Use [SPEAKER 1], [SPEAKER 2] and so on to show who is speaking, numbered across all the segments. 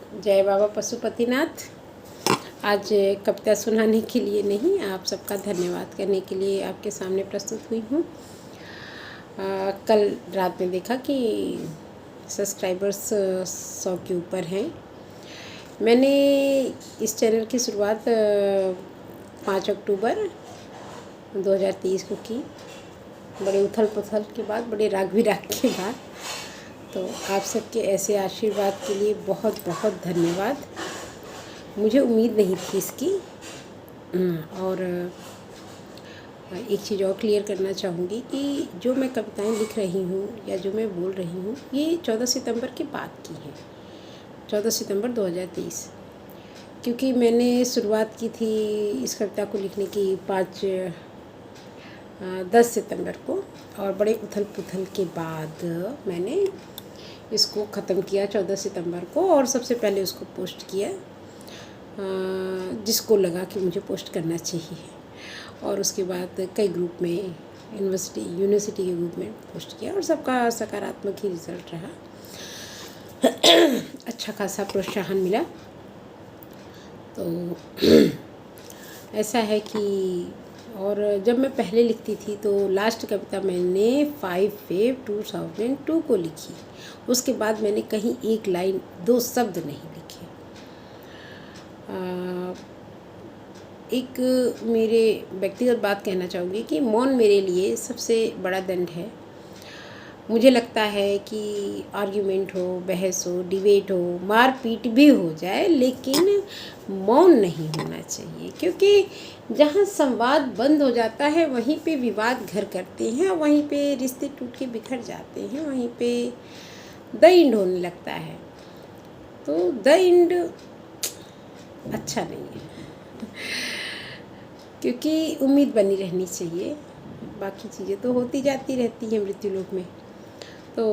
[SPEAKER 1] जय बाबा पशुपतिनाथ। आज कविता सुनाने के लिए नहीं, आप सबका धन्यवाद करने के लिए आपके सामने प्रस्तुत हुई हूँ। कल रात में देखा कि सब्सक्राइबर्स 100 के ऊपर हैं। मैंने इस चैनल की शुरुआत 5 अक्टूबर 2023 को की, बड़े उथल पुथल के बाद, बड़े राग विराग के बाद। तो आप सबके ऐसे आशीर्वाद के लिए बहुत बहुत धन्यवाद। मुझे उम्मीद नहीं थी इसकी। और एक चीज़ और क्लियर करना चाहूँगी कि जो मैं कविताएं लिख रही हूँ या जो मैं बोल रही हूँ, ये 14 सितंबर के बाद की है, 14 सितंबर 2023। क्योंकि मैंने शुरुआत की थी इस कविता को लिखने की 10 सितंबर को, और बड़े उथल पुथल के बाद मैंने इसको ख़त्म किया 14 सितंबर को। और सबसे पहले उसको पोस्ट किया जिसको लगा कि मुझे पोस्ट करना चाहिए, और उसके बाद कई ग्रुप में, यूनिवर्सिटी के ग्रुप में पोस्ट किया, और सबका सकारात्मक ही रिज़ल्ट रहा। अच्छा खासा प्रोत्साहन मिला। तो ऐसा है कि, और जब मैं पहले लिखती थी तो लास्ट कविता मैंने 5 फरवरी 2002 को लिखी। उसके बाद मैंने कहीं एक लाइन, 2 शब्द नहीं लिखे। एक मेरे व्यक्तिगत बात कहना चाहूँगी कि मौन मेरे लिए सबसे बड़ा दंड है। मुझे लगता है कि आर्ग्यूमेंट हो, बहस हो, डिबेट हो, मारपीट भी हो जाए, लेकिन मौन नहीं होना चाहिए। क्योंकि जहाँ संवाद बंद हो जाता है वहीं पे विवाद घर करते हैं, और वहीं पे रिश्ते टूट के बिखर जाते हैं, वहीं पे द एंड होने लगता है। तो द एंड अच्छा नहीं है, क्योंकि उम्मीद बनी रहनी चाहिए। बाकी चीज़ें तो होती जाती रहती हैं मृत्युलोक में। तो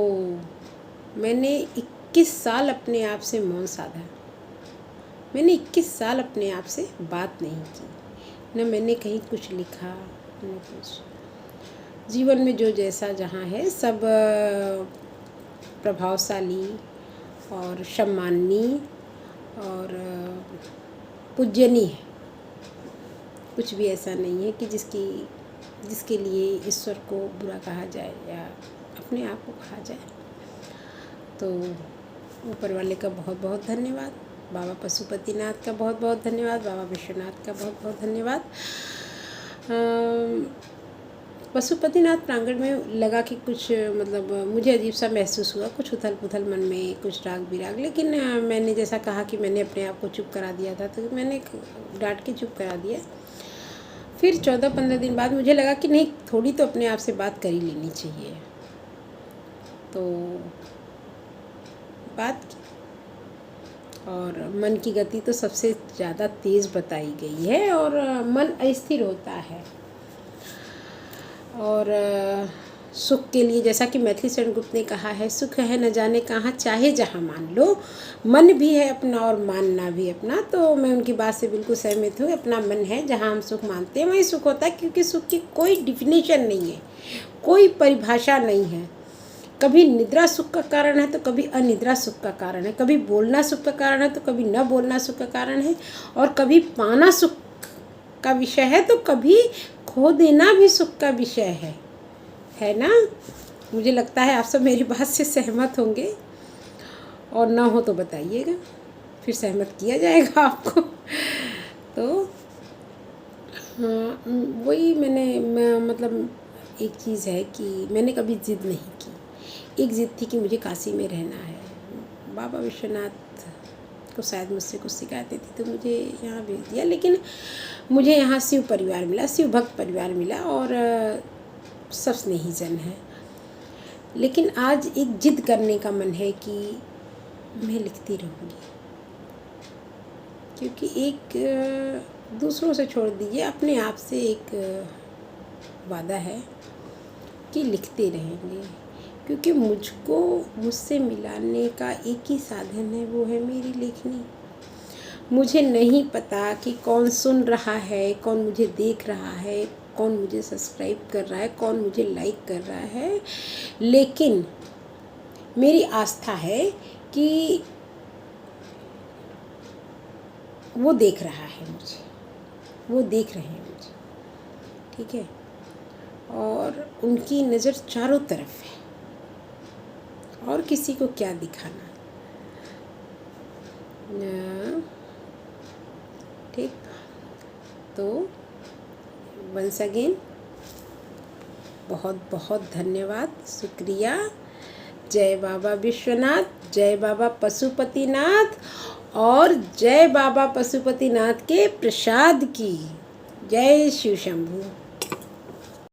[SPEAKER 1] मैंने 21 साल अपने आप से मौन साधा। मैंने 21 साल अपने आप से बात नहीं की, न मैंने कहीं कुछ लिखा, न कुछ। जीवन में जो जैसा जहाँ है, सब प्रभावशाली और सम्माननीय और पूज्यनीय है। कुछ भी ऐसा नहीं है कि जिसके लिए ईश्वर को बुरा कहा जाए या अपने आप को कहा जाए। तो ऊपर वाले का बहुत बहुत धन्यवाद, बाबा पशुपतिनाथ का बहुत बहुत धन्यवाद, बाबा विश्वनाथ का बहुत बहुत धन्यवाद। पशुपतिनाथ प्रांगण में लगा कि कुछ, मतलब मुझे अजीब सा महसूस हुआ, कुछ उथल पुथल मन में, कुछ राग बिराग। लेकिन मैंने जैसा कहा कि मैंने अपने आप को चुप करा दिया था, तो मैंने डांट के चुप करा दिया। फिर 14-15 दिन बाद मुझे लगा कि नहीं, थोड़ी तो अपने आप से बात कर ही लेनी चाहिए। तो बात की, और मन की गति तो सबसे ज़्यादा तेज़ बताई गई है, और मन अस्थिर होता है। और सुख के लिए, जैसा कि मैथिली शरण गुप्त ने कहा है, सुख है न जाने कहाँ, चाहे जहाँ मान लो, मन भी है अपना और मानना भी अपना। तो मैं उनकी बात से बिल्कुल सहमत हूँ। अपना मन है, जहाँ हम सुख मानते हैं वहीं सुख होता है, क्योंकि सुख की कोई डिफिनीशन नहीं है, कोई परिभाषा नहीं है। कभी निद्रा सुख का कारण है तो कभी अनिद्रा सुख का कारण है, कभी बोलना सुख का कारण है तो कभी न बोलना सुख का कारण है, और कभी पाना सुख का विषय है तो कभी खो देना भी सुख का विषय है ना। मुझे लगता है आप सब मेरी बात से सहमत होंगे, और ना हो तो बताइएगा, फिर सहमत किया जाएगा आपको। तो हाँ, वही मैं मतलब एक चीज़ है कि मैंने कभी ज़िद नहीं की। एक ज़िद थी कि मुझे काशी में रहना है। बाबा विश्वनाथ को शायद मुझसे कुछ शिकायतें थी, तो मुझे यहाँ भेज दिया। लेकिन मुझे यहाँ शिव परिवार मिला, शिव भक्त परिवार मिला, और सब स्नेहीजन है। लेकिन आज एक जिद करने का मन है कि मैं लिखती रहूँगी, क्योंकि एक दूसरों से छोड़ दीजिए, अपने आप से एक वादा है कि लिखते रहेंगे। क्योंकि मुझको मुझसे मिलाने का एक ही साधन है, वो है मेरी लेखनी। मुझे नहीं पता कि कौन सुन रहा है, कौन मुझे देख रहा है, कौन मुझे सब्सक्राइब कर रहा है, कौन मुझे लाइक कर रहा है, लेकिन मेरी आस्था है कि वो देख रहा है मुझे, वो देख रहे हैं मुझे, ठीक है। और उनकी नज़र चारों तरफ है, और किसी को क्या दिखाना, ठीक। तो वंस अगेन बहुत बहुत धन्यवाद, शुक्रिया। जय बाबा विश्वनाथ, जय बाबा पशुपतिनाथ, और जय बाबा पशुपतिनाथ के प्रसाद की। जय शिव शंभू।